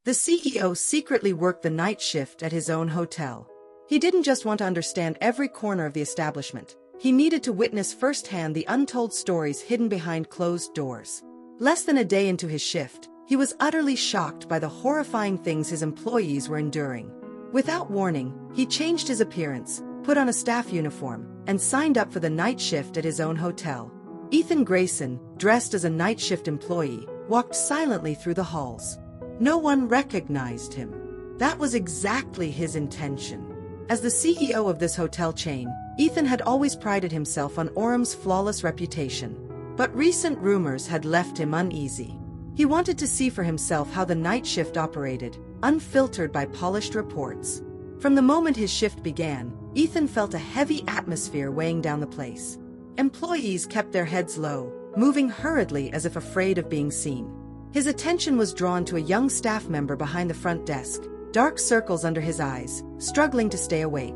The CEO secretly worked the night shift at his own hotel. He didn't just want to understand every corner of the establishment. He needed to witness firsthand the untold stories hidden behind closed doors. Less than a day into his shift, he was utterly shocked by the horrifying things his employees were enduring. Without warning, he changed his appearance, put on a staff uniform, and signed up for the night shift at his own hotel. Ethan Grayson, dressed as a night shift employee, walked silently through the halls. No one recognized him. That was exactly his intention. As the CEO of this hotel chain, Ethan had always prided himself on Orum's flawless reputation. But recent rumors had left him uneasy. He wanted to see for himself how the night shift operated, unfiltered by polished reports. From the moment his shift began, Ethan felt a heavy atmosphere weighing down the place. Employees kept their heads low, moving hurriedly as if afraid of being seen. His attention was drawn to a young staff member behind the front desk, dark circles under his eyes, struggling to stay awake.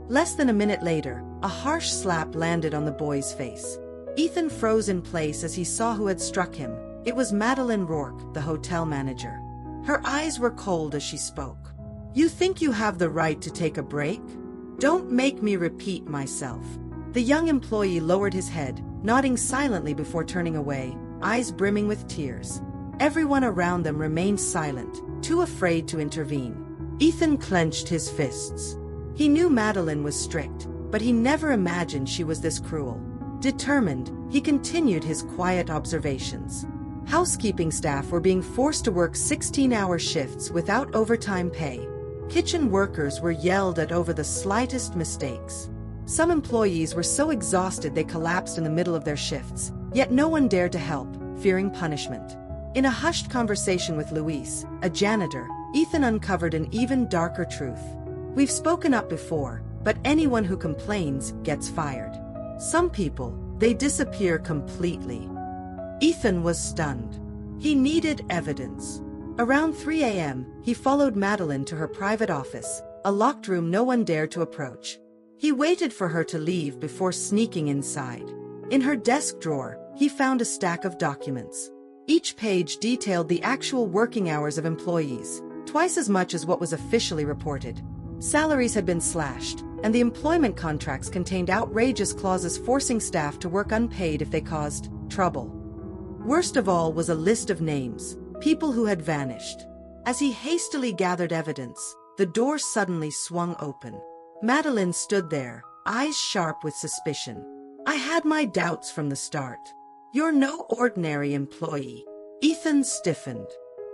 Less than a minute later, a harsh slap landed on the boy's face. Ethan froze in place as he saw who had struck him. It was Madeline Rourke, the hotel manager. Her eyes were cold as she spoke. "You think you have the right to take a break? Don't make me repeat myself." The young employee lowered his head, nodding silently before turning away, eyes brimming with tears. Everyone around them remained silent, too afraid to intervene. Ethan clenched his fists. He knew Madeline was strict, but he never imagined she was this cruel. Determined, he continued his quiet observations. Housekeeping staff were being forced to work 16-hour shifts without overtime pay. Kitchen workers were yelled at over the slightest mistakes. Some employees were so exhausted they collapsed in the middle of their shifts, yet no one dared to help, fearing punishment. In a hushed conversation with Luis, a janitor, Ethan uncovered an even darker truth. "We've spoken up before, but anyone who complains gets fired. Some people, they disappear completely." Ethan was stunned. He needed evidence. Around 3 a.m., he followed Madeline to her private office, a locked room no one dared to approach. He waited for her to leave before sneaking inside. In her desk drawer, he found a stack of documents. Each page detailed the actual working hours of employees, twice as much as what was officially reported. Salaries had been slashed, and the employment contracts contained outrageous clauses forcing staff to work unpaid if they caused trouble. Worst of all was a list of names, people who had vanished. As he hastily gathered evidence, the door suddenly swung open. Madeline stood there, eyes sharp with suspicion. "I had my doubts from the start. You're no ordinary employee." Ethan stiffened.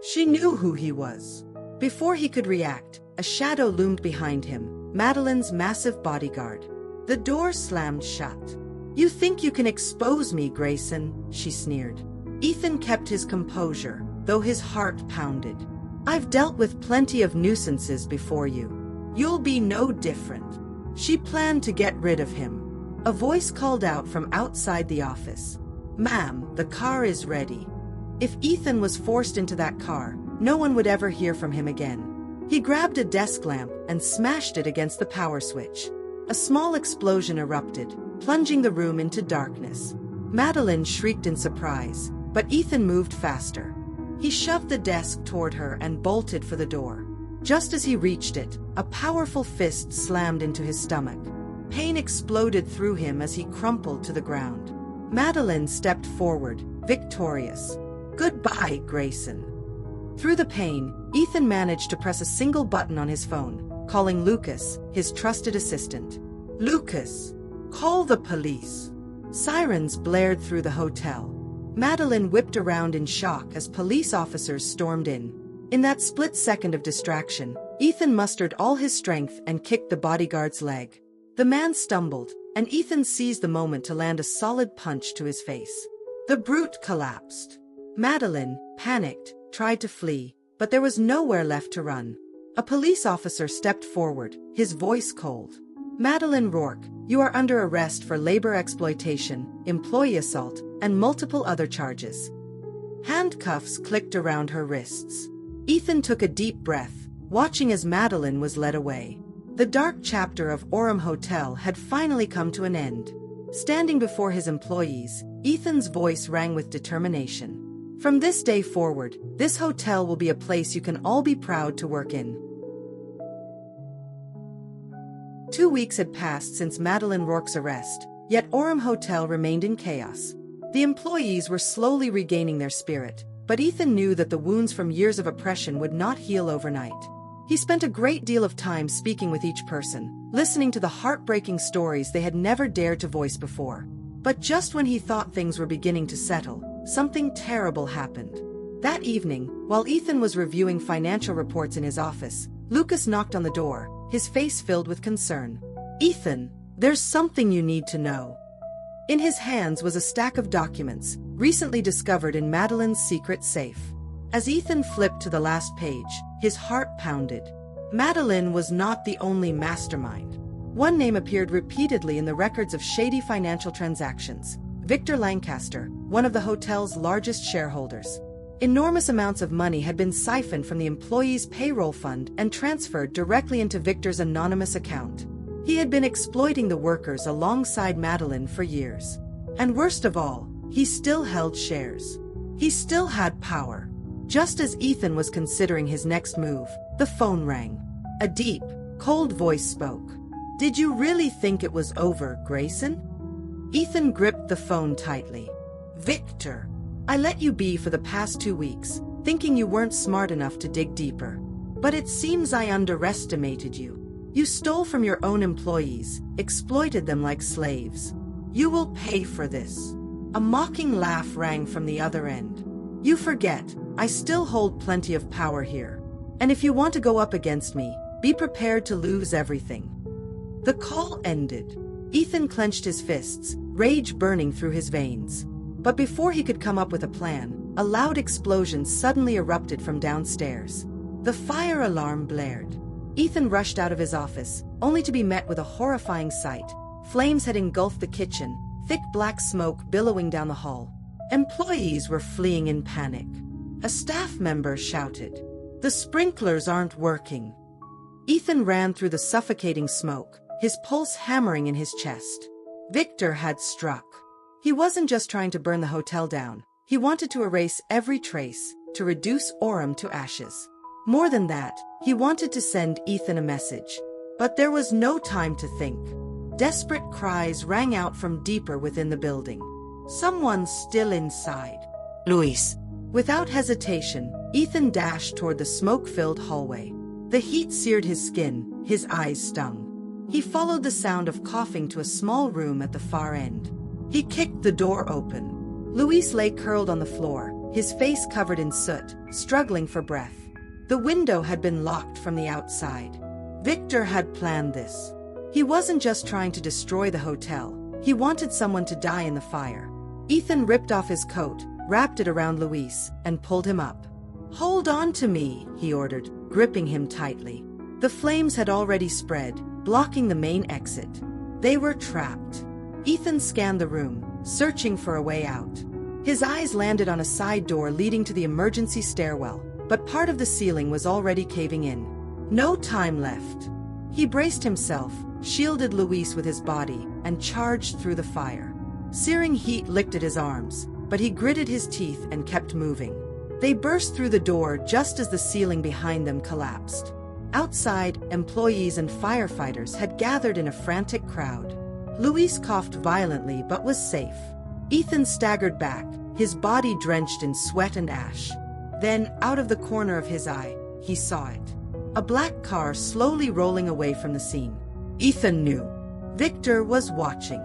She knew who he was. Before he could react, a shadow loomed behind him, Madeline's massive bodyguard. The door slammed shut. "You think you can expose me, Grayson?" she sneered. Ethan kept his composure, though his heart pounded. "I've dealt with plenty of nuisances before you. You'll be no different." She planned to get rid of him. A voice called out from outside the office. "Ma'am, the car is ready." If Ethan was forced into that car, no one would ever hear from him again. He grabbed a desk lamp and smashed it against the power switch. A small explosion erupted, plunging the room into darkness. Madeline shrieked in surprise, but Ethan moved faster. He shoved the desk toward her and bolted for the door. Just as he reached it, a powerful fist slammed into his stomach. Pain exploded through him as he crumpled to the ground. Madeline stepped forward, victorious. "Goodbye, Grayson." Through the pain, Ethan managed to press a single button on his phone, calling Lucas, his trusted assistant. "Lucas, call the police." Sirens blared through the hotel. Madeline whipped around in shock as police officers stormed in. In that split second of distraction, Ethan mustered all his strength and kicked the bodyguard's leg. The man stumbled, and Ethan seized the moment to land a solid punch to his face. The brute collapsed. Madeline, panicked, tried to flee, but there was nowhere left to run. A police officer stepped forward, his voice cold. "Madeline Rourke, you are under arrest for labor exploitation, employee assault, and multiple other charges." Handcuffs clicked around her wrists. Ethan took a deep breath, watching as Madeline was led away. The dark chapter of Orum Hotel had finally come to an end. Standing before his employees, Ethan's voice rang with determination. From this day forward, this hotel will be a place you can all be proud to work in. 2 weeks had passed since Madeleine Rourke's arrest, yet Orem Hotel remained in chaos. The employees were slowly regaining their spirit, but Ethan knew that the wounds from years of oppression would not heal overnight. He spent a great deal of time speaking with each person, listening to the heartbreaking stories they had never dared to voice before. But just when he thought things were beginning to settle, something terrible happened. That evening, while Ethan was reviewing financial reports in his office, Lucas knocked on the door, his face filled with concern. "Ethan, there's something you need to know." In his hands was a stack of documents, recently discovered in Madeleine's secret safe. As Ethan flipped to the last page, his heart pounded. Madeleine was not the only mastermind. One name appeared repeatedly in the records of shady financial transactions: Victor Lancaster, one of the hotel's largest shareholders. Enormous amounts of money had been siphoned from the employees' payroll fund and transferred directly into Victor's anonymous account. He had been exploiting the workers alongside Madeleine for years. And worst of all, he still held shares. He still had power. Just as Ethan was considering his next move, the phone rang. A deep, cold voice spoke. "Did you really think it was over, Grayson?" Ethan gripped the phone tightly. "Victor, I let you be for the past 2 weeks, thinking you weren't smart enough to dig deeper. But it seems I underestimated you. You stole from your own employees, exploited them like slaves. You will pay for this." A mocking laugh rang from the other end. "You forget, I still hold plenty of power here. And if you want to go up against me, be prepared to lose everything." The call ended. Ethan clenched his fists, rage burning through his veins. But before he could come up with a plan, a loud explosion suddenly erupted from downstairs. The fire alarm blared. Ethan rushed out of his office, only to be met with a horrifying sight. Flames had engulfed the kitchen, thick black smoke billowing down the hall. Employees were fleeing in panic. A staff member shouted, "The sprinklers aren't working." Ethan ran through the suffocating smoke, his pulse hammering in his chest. Victor had struck. He wasn't just trying to burn the hotel down. He wanted to erase every trace, to reduce Orem to ashes. More than that, he wanted to send Ethan a message. But there was no time to think. Desperate cries rang out from deeper within the building. "Someone's still inside." "Luis." Without hesitation, Ethan dashed toward the smoke-filled hallway. The heat seared his skin, his eyes stung. He followed the sound of coughing to a small room at the far end. He kicked the door open. Luis lay curled on the floor, his face covered in soot, struggling for breath. The window had been locked from the outside. Victor had planned this. He wasn't just trying to destroy the hotel. He wanted someone to die in the fire. Ethan ripped off his coat, wrapped it around Luis, and pulled him up. "Hold on to me," he ordered, gripping him tightly. The flames had already spread, blocking the main exit. They were trapped. Ethan scanned the room, searching for a way out. His eyes landed on a side door leading to the emergency stairwell, but part of the ceiling was already caving in. No time left. He braced himself, shielded Luis with his body, and charged through the fire. Searing heat licked at his arms, but he gritted his teeth and kept moving. They burst through the door just as the ceiling behind them collapsed. Outside, employees and firefighters had gathered in a frantic crowd. Luis coughed violently but was safe. Ethan staggered back, his body drenched in sweat and ash. Then, out of the corner of his eye, he saw it. A black car slowly rolling away from the scene. Ethan knew. Victor was watching.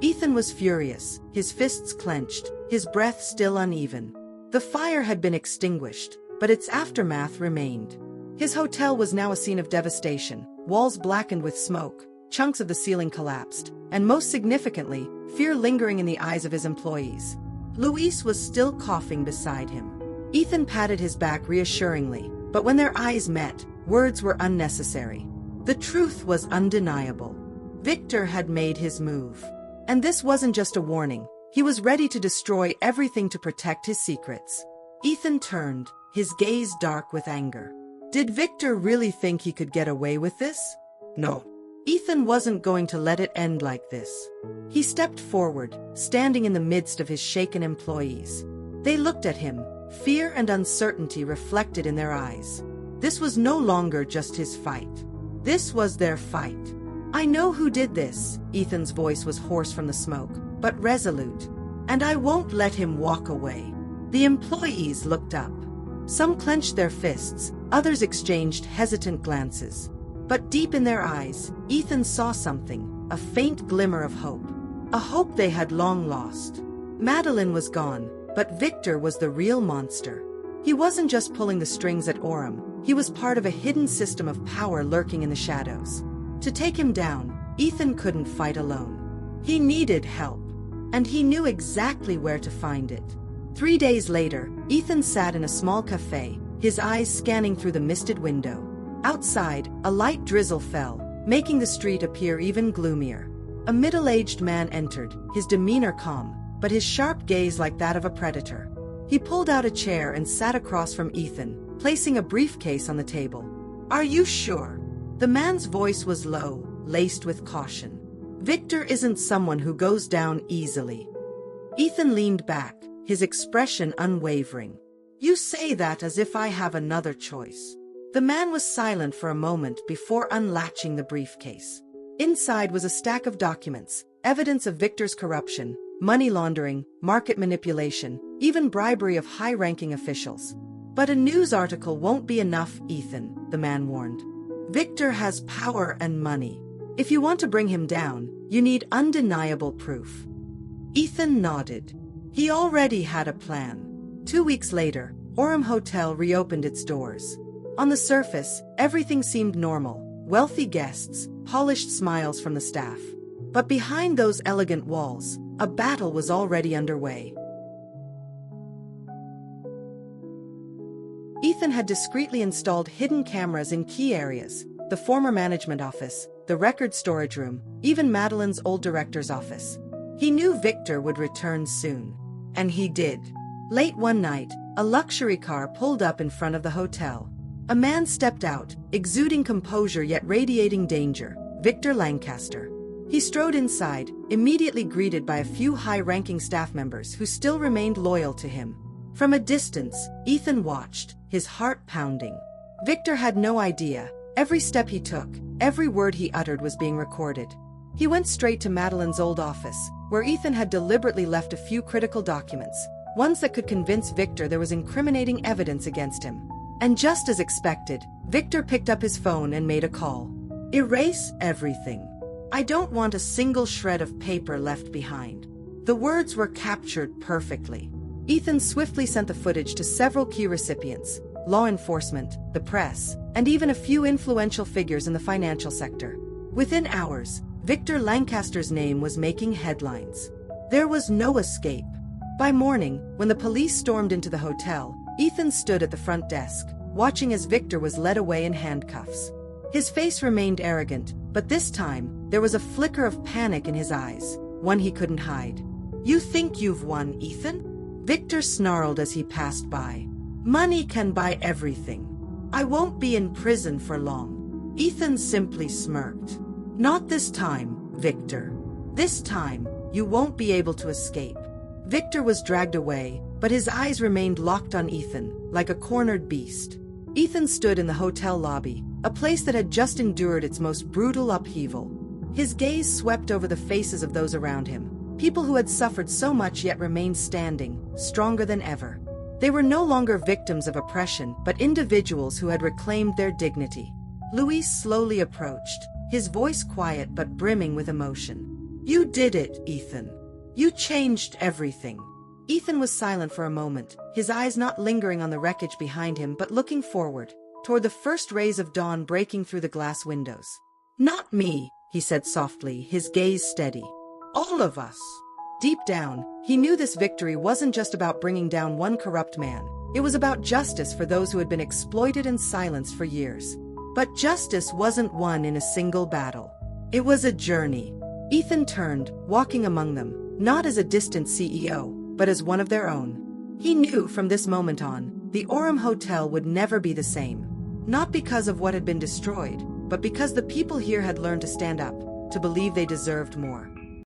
Ethan was furious, his fists clenched, his breath still uneven. The fire had been extinguished, but its aftermath remained. His hotel was now a scene of devastation, walls blackened with smoke, chunks of the ceiling collapsed, and most significantly, fear lingering in the eyes of his employees. Luis was still coughing beside him. Ethan patted his back reassuringly, but when their eyes met, words were unnecessary. The truth was undeniable. Victor had made his move. And this wasn't just a warning. He was ready to destroy everything to protect his secrets. Ethan turned, his gaze dark with anger. Did Victor really think he could get away with this? No. Ethan wasn't going to let it end like this. He stepped forward, standing in the midst of his shaken employees. They looked at him, fear and uncertainty reflected in their eyes. This was no longer just his fight. This was their fight. "I know who did this," Ethan's voice was hoarse from the smoke, but resolute. "And I won't let him walk away." The employees looked up. Some clenched their fists, others exchanged hesitant glances. But deep in their eyes, Ethan saw something, a faint glimmer of hope. A hope they had long lost. Madeline was gone, but Victor was the real monster. He wasn't just pulling the strings at Orem, he was part of a hidden system of power lurking in the shadows. To take him down, Ethan couldn't fight alone. He needed help, and he knew exactly where to find it. 3 days later, Ethan sat in a small cafe, his eyes scanning through the misted window. Outside, a light drizzle fell, making the street appear even gloomier. A middle-aged man entered, his demeanor calm, but his sharp gaze like that of a predator. He pulled out a chair and sat across from Ethan, placing a briefcase on the table. "Are you sure?" The man's voice was low, laced with caution. "Victor isn't someone who goes down easily." Ethan leaned back, his expression unwavering. "You say that as if I have another choice." The man was silent for a moment before unlatching the briefcase. Inside was a stack of documents, evidence of Victor's corruption, money laundering, market manipulation, even bribery of high-ranking officials. "But a news article won't be enough, Ethan," the man warned. "Victor has power and money. If you want to bring him down, you need undeniable proof." Ethan nodded. He already had a plan. 2 weeks later, Orem Hotel reopened its doors. On the surface, everything seemed normal, wealthy guests, polished smiles from the staff. But behind those elegant walls, a battle was already underway. Ethan had discreetly installed hidden cameras in key areas, the former management office, the record storage room, even Madeline's old director's office. He knew Victor would return soon. And he did. Late one night, a luxury car pulled up in front of the hotel. A man stepped out, exuding composure yet radiating danger, Victor Lancaster. He strode inside, immediately greeted by a few high-ranking staff members who still remained loyal to him. From a distance, Ethan watched, his heart pounding. Victor had no idea. Every step he took, every word he uttered was being recorded. He went straight to Madeline's old office, where Ethan had deliberately left a few critical documents, ones that could convince Victor there was incriminating evidence against him. And just as expected, Victor picked up his phone and made a call. "Erase everything. I don't want a single shred of paper left behind." The words were captured perfectly. Ethan swiftly sent the footage to several key recipients, law enforcement, the press, and even a few influential figures in the financial sector. Within hours, Victor Lancaster's name was making headlines. There was no escape. By morning, when the police stormed into the hotel, Ethan stood at the front desk, watching as Victor was led away in handcuffs. His face remained arrogant, but this time, there was a flicker of panic in his eyes, one he couldn't hide. "You think you've won, Ethan?" Victor snarled as he passed by. "Money can buy everything. I won't be in prison for long." Ethan simply smirked. "Not this time, Victor. This time, you won't be able to escape." Victor was dragged away, but his eyes remained locked on Ethan, like a cornered beast. Ethan stood in the hotel lobby, a place that had just endured its most brutal upheaval. His gaze swept over the faces of those around him, people who had suffered so much yet remained standing, stronger than ever. They were no longer victims of oppression, but individuals who had reclaimed their dignity. Luis slowly approached, his voice quiet but brimming with emotion. "You did it, Ethan. You changed everything." Ethan was silent for a moment, his eyes not lingering on the wreckage behind him but looking forward, toward the first rays of dawn breaking through the glass windows. "Not me," he said softly, his gaze steady. "All of us." Deep down, he knew this victory wasn't just about bringing down one corrupt man. It was about justice for those who had been exploited and silenced for years. But justice wasn't won in a single battle. It was a journey. Ethan turned, walking among them, not as a distant CEO, but as one of their own. He knew from this moment on, the Orem Hotel would never be the same. Not because of what had been destroyed, but because the people here had learned to stand up, to believe they deserved more.